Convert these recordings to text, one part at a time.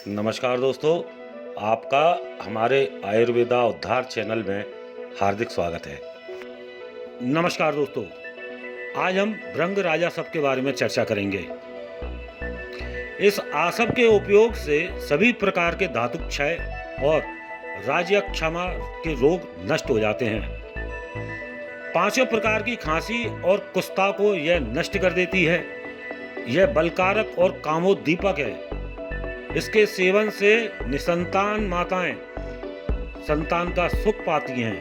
नमस्कार दोस्तों, आपका हमारे आयुर्वेदा उद्धार चैनल में हार्दिक स्वागत है। नमस्कार दोस्तों, आज हम भृंग राजसप के बारे में चर्चा करेंगे। इस आसप के उपयोग से सभी प्रकार के धातु क्षय और राजयक्षमा के रोग नष्ट हो जाते हैं। पांचों प्रकार की खांसी और कुष्ठा को यह नष्ट कर देती है। यह बलकारक और कामोद्दीपक है। इसके सेवन से निसंतान माताएं संतान का सुख पाती हैं।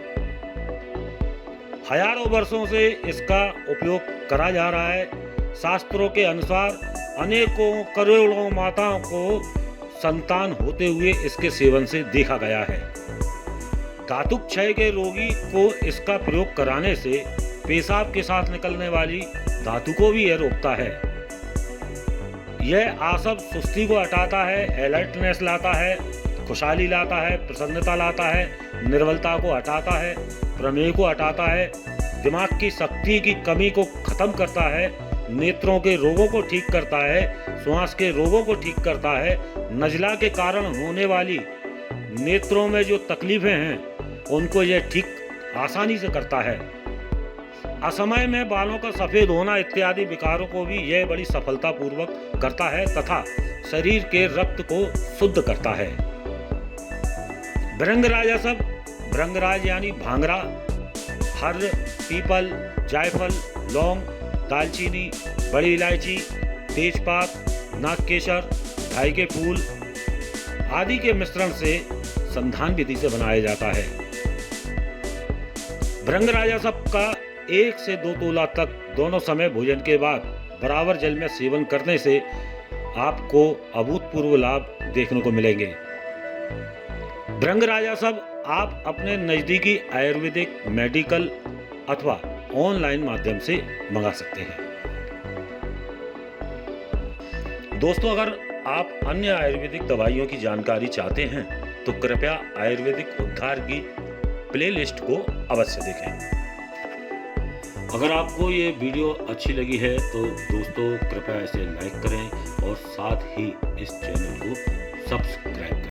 हजारों वर्षों से इसका उपयोग करा जा रहा है। शास्त्रों के अनुसार अनेकों करोड़ों माताओं को संतान होते हुए इसके सेवन से देखा गया है। धातु क्षय के रोगी को इसका प्रयोग कराने से पेशाब के साथ निकलने वाली धातु को भी यह रोकता है। यह आसप सुस्ती को हटाता है, अलर्टनेस लाता है, खुशहाली लाता है, प्रसन्नता लाता है, निर्बलता को हटाता है, प्रमेह को हटाता है, दिमाग की शक्ति की कमी को खत्म करता है, नेत्रों के रोगों को ठीक करता है, श्वास के रोगों को ठीक करता है, नज़ला के कारण होने वाली नेत्रों में जो तकलीफें हैं उनको यह ठीक आसानी से करता है। असमय में बालों का सफेद होना इत्यादि विकारों को भी यह बड़ी सफलतापूर्वक करता है तथा शरीर के रक्त को शुद्ध करता है। भृंग राजसप, भृंगराज यानी भांगरा, हर्र, पीपल, जायफल, लौंग, दालचीनी, बड़ी इलायची, तेजपात, नागकेसर, ढाई के फूल आदि के मिश्रण से संधान विधि से बनाया जाता है। भृंग राजसप का 1 से 2 तोला तक दोनों समय भोजन के बाद बराबर जल में सेवन करने से आपको अभूतपूर्व लाभ देखने को मिलेंगे। भृंग राजसप आप अपने नज़दीकी आयुर्वेदिक मेडिकल अथवा ऑनलाइन माध्यम से मंगा सकते हैं। दोस्तों, अगर आप अन्य आयुर्वेदिक दवाइयों की जानकारी चाहते हैं तो कृपया आयुर्वेदिक उद्धार की प्लेलिस्ट को अवश्य देखें। अगर आपको ये वीडियो अच्छी लगी है तो दोस्तों कृपया इसे लाइक करें और साथ ही इस चैनल को सब्सक्राइब करें।